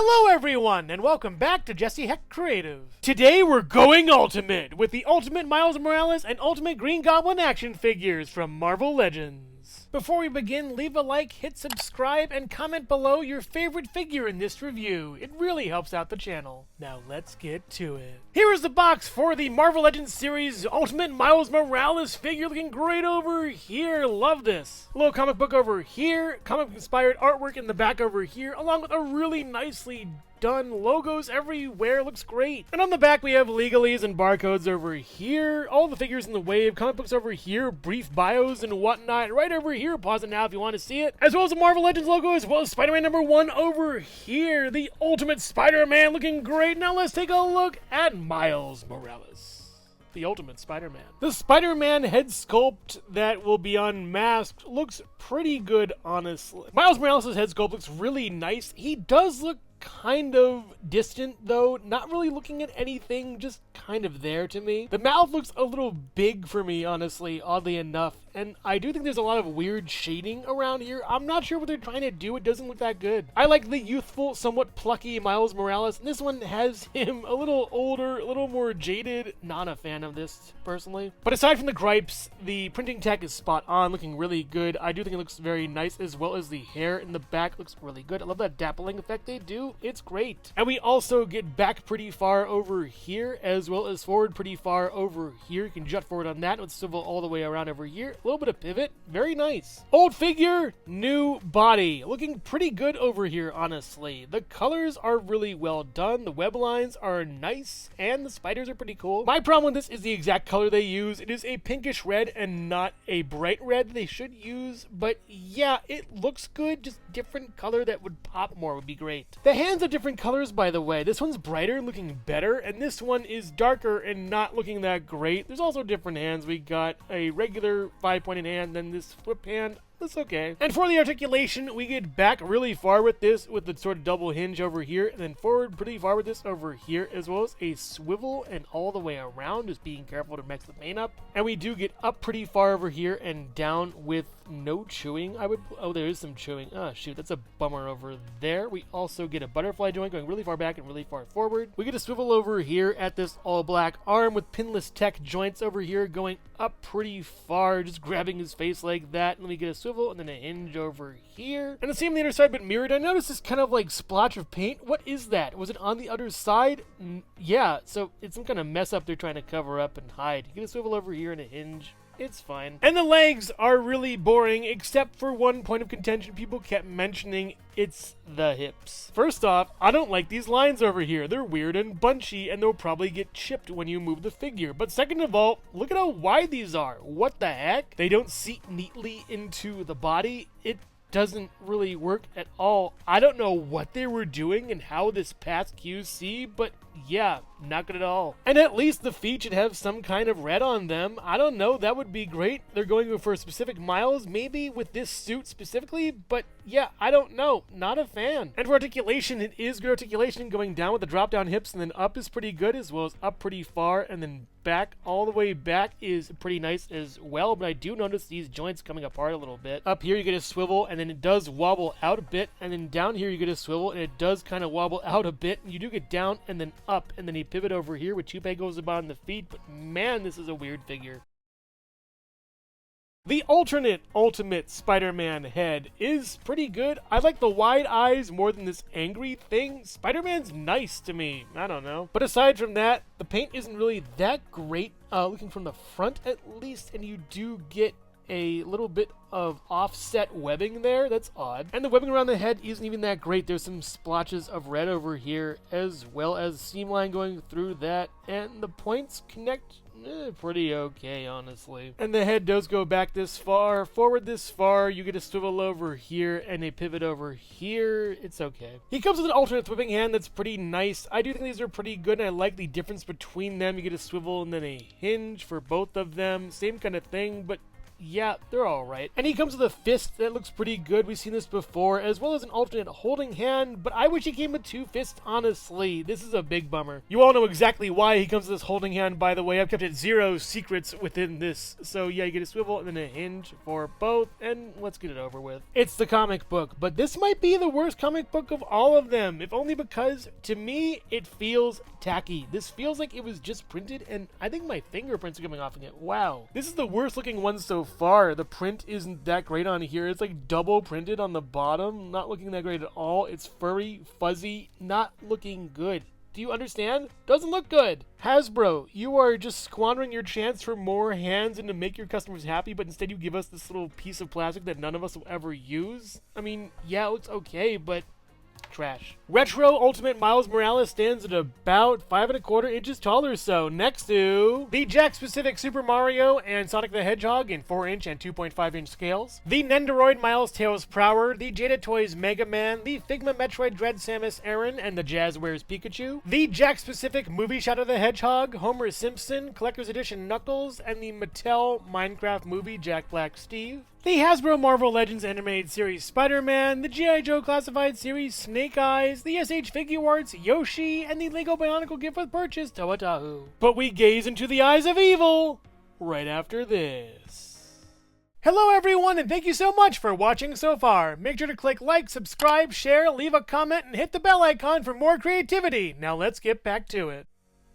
Hello everyone, and welcome back to Jesse Hecht Creative. Today we're going Ultimate, with the Ultimate Miles Morales and Ultimate Green Goblin action figures from Marvel Legends. Before we begin, leave a like, hit subscribe, and comment below your favorite figure in this review. It really helps out the channel. Now let's get to it. Here is the box for the Marvel Legends series Ultimate Miles Morales figure, looking great over here. Love this. A little comic book over here, comic-inspired artwork in the back over here, along with a really nicely done logos everywhere. Looks great. And on the back we have legalese and barcodes over here, all the figures in the wave, comic books over here, brief bios and whatnot right over here. Pause it now if you want to see it, as well as the Marvel Legends logo, as well as Spider-Man #1 over here. The Ultimate Spider-Man looking great. Now let's take a look at Miles Morales, the Ultimate Spider-Man. The Spider-Man head sculpt that will be unmasked looks pretty good, honestly. Miles Morales' head sculpt looks really nice. He does look kind of distant though, not really looking at anything, just kind of there to me. The mouth looks a little big for me, honestly, oddly enough, and I do think there's a lot of weird shading around here. I'm not sure what they're trying to do. It doesn't look that good. I like the youthful, somewhat plucky Miles Morales, and this one has him a little older, a little more jaded. Not a fan of this, personally. But aside from the gripes, the printing tech is spot on, looking really good. I do think it looks very nice, as well as the hair in the back looks really good. I love that dappling effect they do. It's great. And we also get back pretty far over here, as well as forward pretty far over here. You can jut forward on that with swivel all the way around over here. A little bit of pivot. Very nice. Old figure, new body. Looking pretty good over here, honestly. The colors are really well done. The web lines are nice, and the spiders are pretty cool. My problem with this is the exact color they use. It is a pinkish red and not a bright red they should use, but yeah, it looks good. Just different color that would pop more would be great. The hands are different colors, by the way. This one's brighter, looking better, and this one is darker and not looking that great. There's also different hands. We got a regular 5-pointed hand, then this flip hand. That's okay. And for the articulation, we get back really far with this, with the sort of double hinge over here, and then forward pretty far with this over here, as well as a swivel and all the way around, just being careful to mix the paint up. And we do get up pretty far over here and down with no chewing. Oh, there is some chewing. Oh, shoot, that's a bummer over there. We also get a butterfly joint going really far back and really far forward. We get a swivel over here at this all-black arm with pinless tech joints over here going up pretty far, just grabbing his face like that. And we get a swivel and then a hinge over here. And the same on the other side, but mirrored. I noticed this kind of like splotch of paint. What is that? Was it on the other side? Yeah, so it's some kind of mess up they're trying to cover up and hide. You get a swivel over here and a hinge. It's fine. And the legs are really boring, except for one point of contention people kept mentioning. It's the hips. First off, I don't like these lines over here. They're weird and bunchy, and they'll probably get chipped when you move the figure. But second of all, look at how wide these are. What the heck? They don't seat neatly into the body. It doesn't really work at all. I don't know what they were doing and how this passed QC, but yeah, not good at all. And at least the feet should have some kind of red on them. I don't know, that would be great. They're going for specific Miles, maybe with this suit specifically, but yeah, I don't know. Not a fan. And for articulation, it is good articulation. Going down with the drop down hips and then up is pretty good, as well as up pretty far, and then back all the way back is pretty nice as well. But I do notice these joints coming apart a little bit. Up here you get a swivel, and then it does wobble out a bit, and then down here you get a swivel, and it does kind of wobble out a bit, and you do get down and then up, and then you pivot over here with 2 pegos on the feet. But man, this is a weird figure. The alternate Ultimate Spider-Man head is pretty good. I like the wide eyes more than this angry thing. Spider-Man's nice to me. I don't know. But aside from that, the paint isn't really that great, looking from the front at least, and you do get a little bit of offset webbing there. That's odd. And the webbing around the head isn't even that great. There's some splotches of red over here, as well as seam line going through that, and the points connect pretty okay, honestly. And the head does go back this far, forward this far. You get a swivel over here and a pivot over here. It's okay. He comes with an alternate whipping hand that's pretty nice. I do think these are pretty good, and I like the difference between them. You get a swivel and then a hinge for both of them. Same kind of thing, but yeah, they're alright. And he comes with a fist that looks pretty good. We've seen this before, as well as an alternate holding hand, but I wish he came with 2 fists, honestly. This is a big bummer. You all know exactly why he comes with this holding hand, by the way. I've kept it 0 secrets within this. So yeah, you get a swivel and then a hinge for both, and let's get it over with. It's the comic book, but this might be the worst comic book of all of them, if only because, to me, it feels tacky. This feels like it was just printed, and I think my fingerprints are coming off of it. Wow. This is the worst looking one so far. The print isn't that great on here. It's like double printed on the bottom. Not looking that great at all. It's furry, fuzzy, not looking good. Do you understand? Doesn't look good. Hasbro, you are just squandering your chance for more hands and to make your customers happy, but instead you give us this little piece of plastic that none of us will ever use. I mean, yeah, it looks okay, but trash. Retro Ultimate Miles Morales stands at about 5 1/4 inches tall or so, next to the Jakks-specific Super Mario and Sonic the Hedgehog in 4-inch and 2.5-inch scales, the Nendoroid Miles Tails Prower, the Jada Toys Mega Man, the Figma Metroid Dread Samus Aran and the Jazzwares Pikachu, the Jakks-specific Movie Shadow the Hedgehog, Homer Simpson, Collector's Edition Knuckles, and the Mattel Minecraft Movie Jack Black Steve, the Hasbro Marvel Legends Animated Series Spider-Man, the G.I. Joe Classified Series Snake Eyes, the SH Figure Arts Yoshi, and the Lego Bionicle Gift with Purchase Toa-Tahu. But we gaze into the eyes of evil right after this. Hello everyone, and thank you so much for watching so far. Make sure to click like, subscribe, share, leave a comment, and hit the bell icon for more creativity. Now let's get back to it.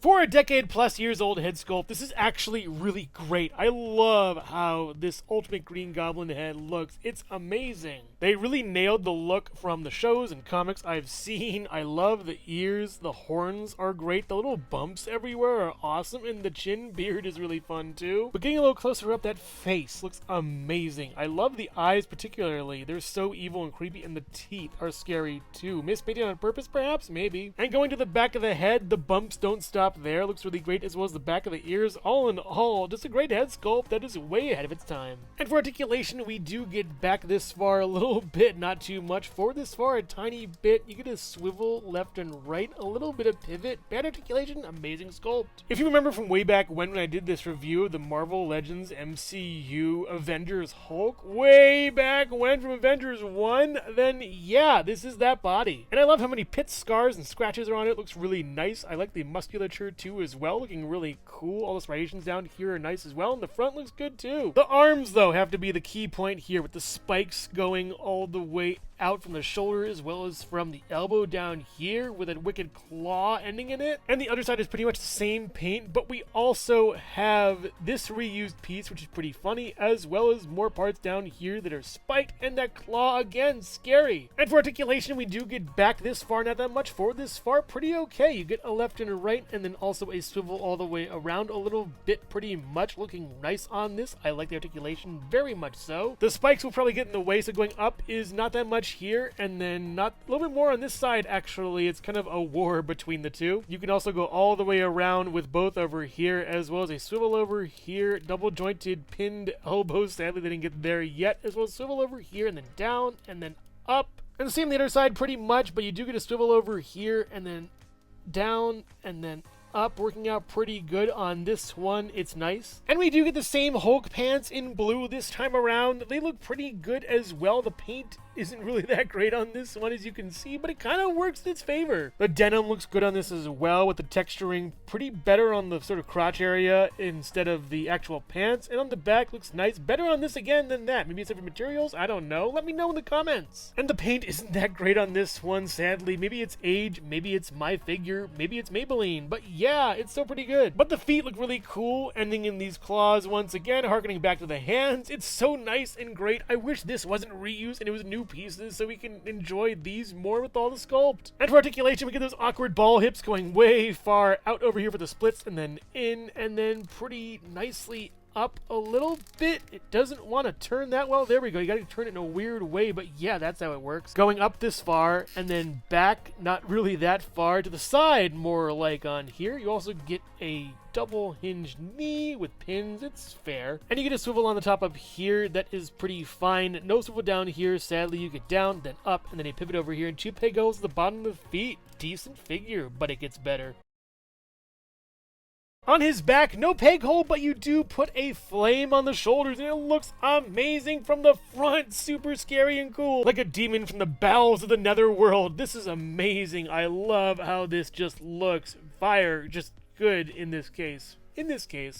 For a decade-plus years old head sculpt, this is actually really great. I love how this Ultimate Green Goblin head looks. It's amazing. They really nailed the look from the shows and comics I've seen. I love the ears. The horns are great. The little bumps everywhere are awesome, and the chin beard is really fun too. But getting a little closer up, that face looks amazing. I love the eyes particularly. They're so evil and creepy, and the teeth are scary too. Mispainted on purpose, perhaps? Maybe. And going to the back of the head, the bumps don't stop there. Looks really great, as well as the back of the ears. All in all, just a great head sculpt that is way ahead of its time. And for articulation, we do get back this far a little bit, not too much. For this far, a tiny bit. You get a swivel left and right, a little bit of pivot, bad articulation, amazing sculpt. If you remember from way back when I did this review of the Marvel Legends MCU Avengers Hulk, way back when from Avengers 1, then yeah, this is that body. And I love how many pits, scars, and scratches are on it. It looks really nice. I like the musculature too as well, looking really cool. All the striations down here are nice as well, and the front looks good too. The arms though have to be the key point here, with the spikes going all the way out from the shoulder as well as from the elbow down here with a wicked claw ending in it. And the other side is pretty much the same paint, but we also have this reused piece, which is pretty funny, as well as more parts down here that are spiked, and that claw again, scary. And for articulation, we do get back this far, not that much forward this far, pretty okay. You get a left and a right, and then also a swivel all the way around a little bit, pretty much looking nice on this. I like the articulation very much so. The spikes will probably get in the way, so going up is not that much here, and then not a little bit more on this side. Actually, it's kind of a war between the two. You can also go all the way around with both over here, as well as a swivel over here, double jointed pinned elbows. Sadly, they didn't get there yet, as well as swivel over here, and then down, and then up. And the same on the other side pretty much, but you do get a swivel over here, and then down, and then up, working out pretty good on this one. It's nice. And we do get the same Hulk pants in blue this time around. They look pretty good as well. The paint isn't really that great on this one, as you can see, but it kind of works in its favor. The denim looks good on this as well, with the texturing pretty better on the sort of crotch area instead of the actual pants, and on the back looks nice. Better on this again than that. Maybe it's different materials? I don't know. Let me know in the comments. And the paint isn't that great on this one, sadly. Maybe it's age, maybe it's my figure, maybe it's Maybelline, but yeah, it's still pretty good. But the feet look really cool, ending in these claws once again, harkening back to the hands. It's so nice and great. I wish this wasn't reused and it was new pieces so we can enjoy these more with all the sculpt. And for articulation, we get those awkward ball hips going way far out over here for the splits, and then in, and then pretty nicely up a little bit. It doesn't want to turn that well. There we go. You got to turn it in a weird way, but yeah, that's how it works. Going up this far and then back, not really that far, to the side more like on here. You also get a double hinged knee with pins. It's fair. And you get a swivel on the top up here that is pretty fine. No swivel down here. Sadly, you get down, then up, and then a pivot over here, and two pegos at the bottom of the feet. Decent figure, but it gets better. On his back, no peg hole, but you do put a flame on the shoulders, and it looks amazing from the front. Super scary and cool, like a demon from the bowels of the netherworld. This is amazing. I love how this just looks. Fire, just good in this case.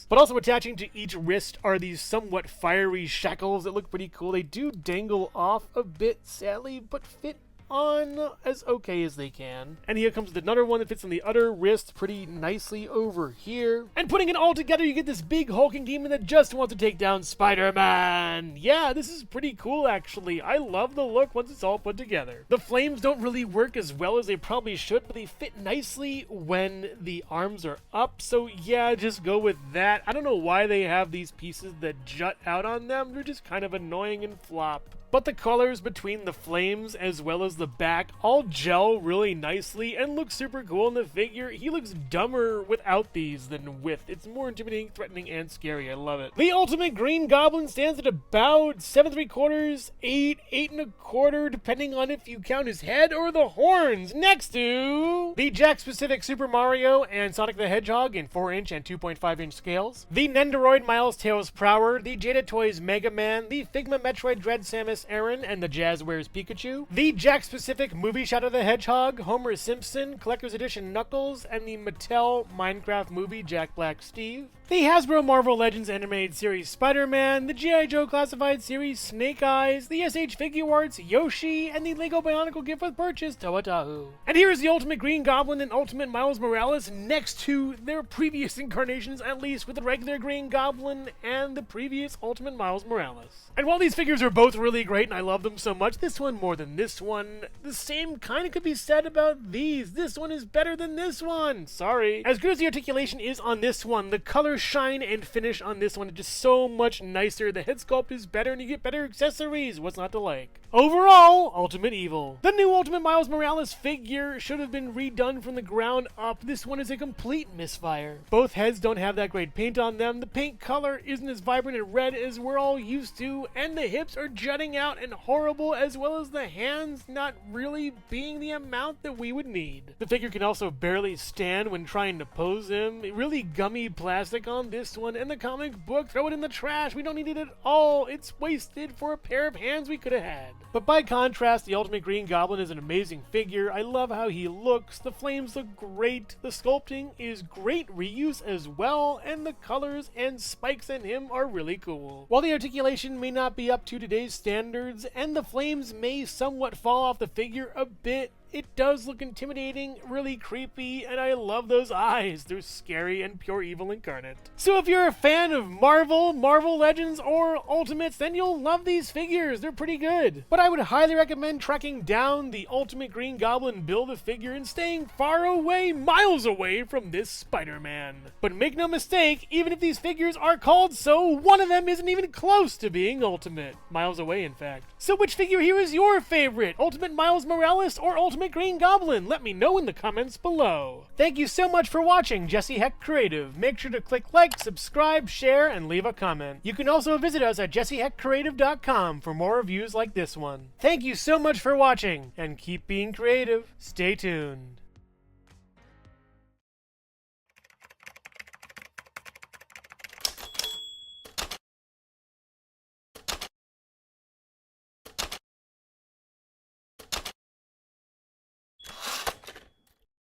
But also attaching to each wrist are these somewhat fiery shackles that look pretty cool. They do dangle off a bit, sadly, but fit on as okay as they can. And here comes another one that fits on the other wrist pretty nicely over here. And putting it all together, you get this big hulking demon that just wants to take down Spider-Man. Yeah, this is pretty cool, actually. I love the look once it's all put together. The flames don't really work as well as they probably should, but they fit nicely when the arms are up. So yeah, just go with that. I don't know why they have these pieces that jut out on them. They're just kind of annoying and flop. But the colors between the flames as well as the back all gel really nicely and look super cool in the figure. He looks dumber without these than with. It's more intimidating, threatening, and scary. I love it. The Ultimate Green Goblin stands at about 7 3/4, 8, 8 1/4, depending on if you count his head or the horns. Next to the Jakks-Pacific Super Mario and Sonic the Hedgehog in 4-inch and 2.5-inch scales. The Nendoroid Miles Tails Prower, the Jada Toys Mega Man, the Figma Metroid Dread Samus Aran and the Jazzwares Pikachu, the Jakks-Pacific Movie Shadow the Hedgehog, Homer Simpson, Collector's Edition Knuckles, and the Mattel Minecraft Movie Jack Black Steve, the Hasbro Marvel Legends Animated Series Spider-Man, the G.I. Joe Classified Series Snake Eyes, the SH Figure Arts Yoshi, and the Lego Bionicle Gift with Purchase Toa-Tahu. And here is the Ultimate Green Goblin and Ultimate Miles Morales next to their previous incarnations, at least with the regular Green Goblin and the previous Ultimate Miles Morales. And while these figures are both really great and I love them so much, this one more than this one, the same kind of could be said about these. This one is better than this one. Sorry. As good as the articulation is on this one, the color shine and finish on this one is just so much nicer. The head sculpt is better and you get better accessories. What's not to like? Overall, Ultimate Evil. The new Ultimate Miles Morales figure should have been redone from the ground up. This one is a complete misfire. Both heads don't have that great paint on them. The paint color isn't as vibrant and red as we're all used to, and the hips are jutting out and horrible, as well as the hands not really being the amount that we would need. The figure can also barely stand when trying to pose him. Really gummy plastic on this one, and the comic book, throw it in the trash. We don't need it at all. It's wasted for a pair of hands we could have had. But by contrast, the Ultimate Green Goblin is an amazing figure. I love how he looks. The flames look great. The sculpting is great reuse as well, and the colors and spikes in him are really cool. While the articulation may not be up to today's standards, and the flames may somewhat fall off the figure a bit, it does look intimidating, really creepy, and I love those eyes. They're scary and pure evil incarnate. So if you're a fan of Marvel, Marvel Legends, or Ultimates, then you'll love these figures. They're pretty good. But I would highly recommend tracking down the Ultimate Green Goblin Build-A-Figure and staying far away, miles away from this Spider-Man. But make no mistake, even if these figures are called so, one of them isn't even close to being Ultimate. Miles away, in fact. So which figure here is your favorite? Ultimate Miles Morales or Ultimate Green Goblin? Let me know in the comments below. Thank you so much for watching Jesse Hecht Creative. Make sure to click like, subscribe, share, and leave a comment. You can also visit us at jessehechtcreative.com for more reviews like this one. Thank you so much for watching, and keep being creative. Stay tuned.